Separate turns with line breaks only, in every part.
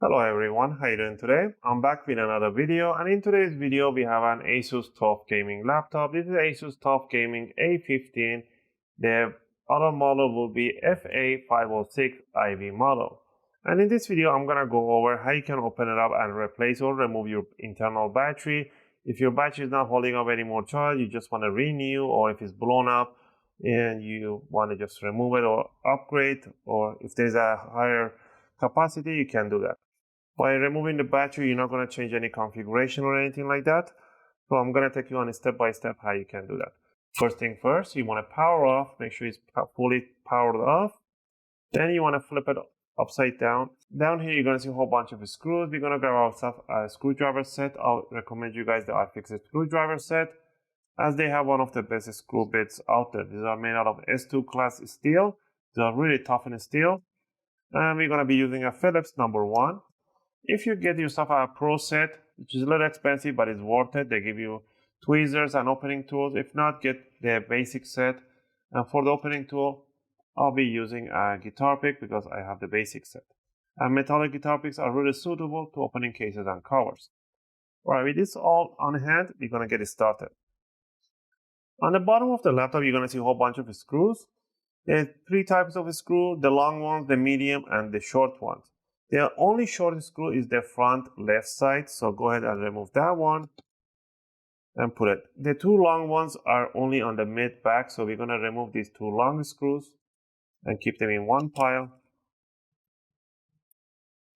Hello everyone, how are you doing today? I'm back with another video, and in today's video we have an ASUS TUF gaming laptop. This is ASUS TUF Gaming A15. The other model will be FA506IV model. And in this video I'm gonna go over how you can open it up and replace or remove your internal battery. If your battery is not holding up any more charge, you just want to renew, or if it's blown up and you want to just remove it or upgrade, or if there's a higher capacity, you can do that. By removing the battery, you're not going to change any configuration or anything like that. So I'm going to take you on a step-by-step how you can do that. First thing first, you want to power off. Make sure it's fully powered off. Then you want to flip it upside down. Down here, you're going to see a whole bunch of screws. We're going to grab ourselves a screwdriver set. I'll recommend you guys the UFIXTEK screwdriver set, as they have one of the best screw bits out there. These are made out of S2 class steel. They are really toughened steel. And we're going to be using a Phillips #1. If you get yourself a Pro set, which is a little expensive, but it's worth it, they give you tweezers and opening tools. If not, get the basic set. And for the opening tool, I'll be using a guitar pick because I have the basic set. And metallic guitar picks are really suitable to opening cases and covers. Alright, with this all on hand, we're going to get started. On the bottom of the laptop, you're going to see a whole bunch of screws. There's 3 types of screw: the long ones, the medium, and the short ones. The only short screw is the front left side, so go ahead and remove that one and put it. The 2 long ones are only on the mid back, so we're going to remove these 2 long screws and keep them in one pile.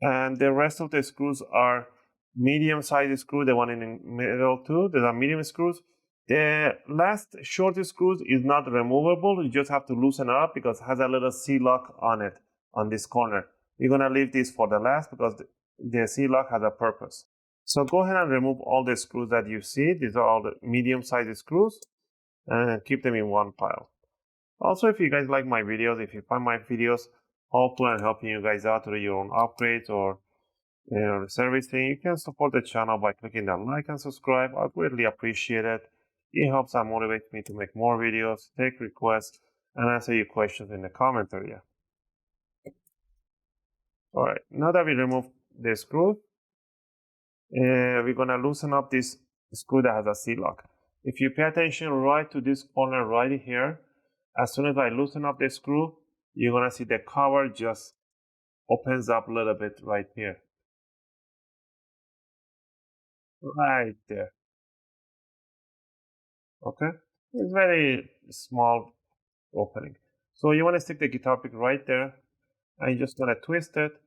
And the rest of the screws are medium size screw, the one in the middle too. These are medium screws. The last short screws is not removable. You just have to loosen it up because it has a little C-lock on it on this corner. We're going to leave this for the last because the C-lock has a purpose. So go ahead and remove all the screws that you see. These are all the medium-sized screws, and keep them in one pile. Also, if you guys like my videos, if you find my videos helpful and helping you guys out to do your own upgrades or servicing, you can support the channel by clicking that like and subscribe. I greatly appreciate it. It helps and motivates me to make more videos, take requests, and answer your questions in the comment area. Alright, now that we removed the screw, we're going to loosen up this screw that has a C-lock. If you pay attention right to this corner right here, as soon as I loosen up the screw, you're going to see the cover just opens up a little bit right here. Right there. Okay? It's very small opening. So you want to stick the guitar pick right there, and you just want to twist it,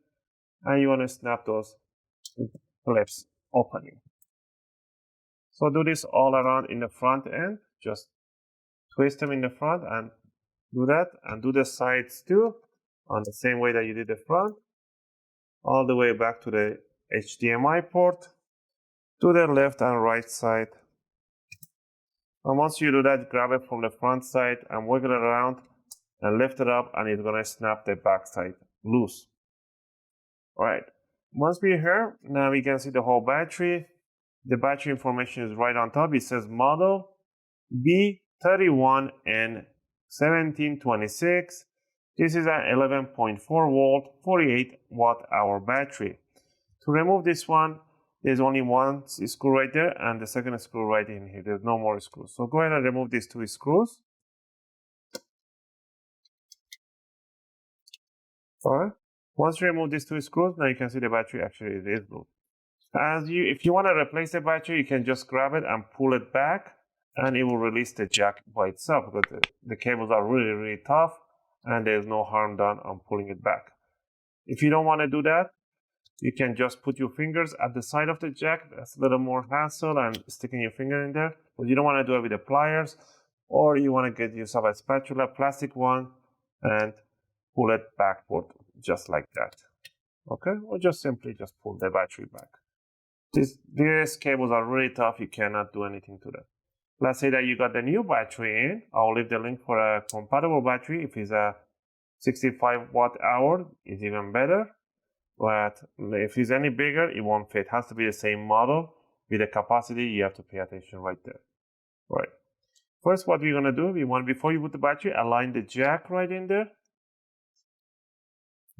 and you want to snap those clips opening. So do this all around in the front end. Just twist them in the front and do that, and do the sides too on the same way that you did the front, all the way back to the HDMI port, to the left and right side. And once you do that, grab it from the front side and wiggle it around and lift it up, and it's going to snap the back side loose. Alright, once we're here, now we can see the whole battery. The battery information is right on top. It says model B31N1726. This is an 11.4 volt, 48 watt hour battery. To remove this one, there's only one screw right there and the second screw right in here. There's no more screws. So go ahead and remove these 2 screws. Alright. Once you remove these 2 screws, now you can see the battery actually is loose. If you want to replace the battery, you can just grab it and pull it back, and it will release the jack by itself because the cables are really, really tough, and there's no harm done on pulling it back. If you don't want to do that, you can just put your fingers at the side of the jack. That's a little more hassle and sticking your finger in there, but you don't want to do it with the pliers, or you want to get yourself a spatula, plastic one, and pull it backward just like that. Okay, or just simply just pull the battery back. These cables are really tough. You cannot do anything to them. Let's say that you got the new battery in. I'll leave the link for a compatible battery. If it's a 65 watt hour, it's even better. But if it's any bigger, it won't fit. It has to be the same model with the capacity. You have to pay attention right there. Right. First, what we're gonna do, before you put the battery, align the jack right in there.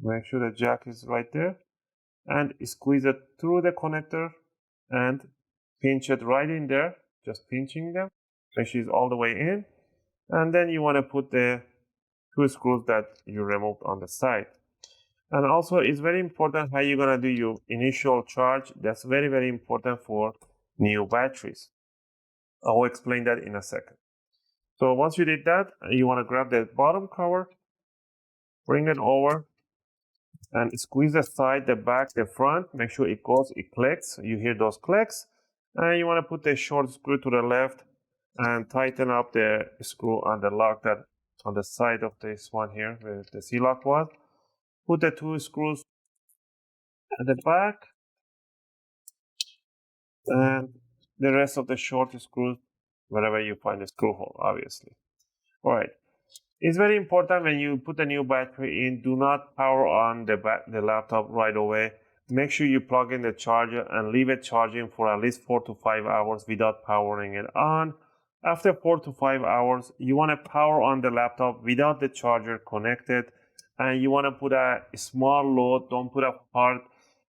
Make sure the jack is right there, and squeeze it through the connector and pinch it right in there, just pinching them. Make sure it's all the way in. And then you want to put the 2 screws that you removed on the side. And also, it's very important how you're going to do your initial charge. That's very, very important for new batteries. I will explain that in a second. So once you did that, you want to grab the bottom cover, bring it over, and squeeze the side, the back, the front. Make sure it clicks. You hear those clicks. And you want to put the short screw to the left and tighten up the screw on the lock that on the side of this one here where the C-lock was. Put the 2 screws at the back and the rest of the short screws wherever you find the screw hole, obviously. All right. It's very important when you put the new battery in, do not power on the laptop right away. Make sure you plug in the charger and leave it charging for at least 4 to 5 hours without powering it on. After 4 to 5 hours, you want to power on the laptop without the charger connected, and you want to put a small load. Don't put a hard,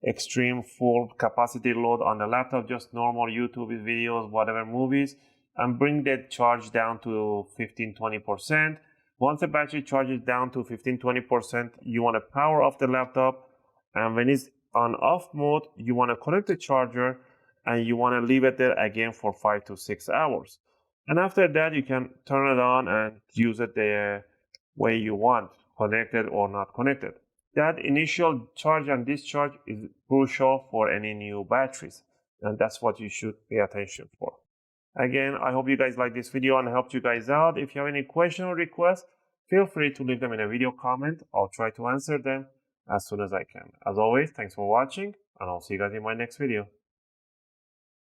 extreme, full capacity load on the laptop, just normal YouTube videos, whatever movies, and bring that charge down to 15-20%. Once the battery charges down to 15-20%, you want to power off the laptop, and when it's on off mode, you want to connect the charger and you want to leave it there again for 5 to 6 hours. And after that, you can turn it on and use it the way you want, connected or not connected. That initial charge and discharge is crucial for any new batteries, and that's what you should pay attention for. Again, I hope you guys like this video and helped you guys out. If you have any question or requests, feel free to leave them in a video comment. I'll try to answer them as soon as I can. As always, thanks for watching, and I'll see you guys in my next video.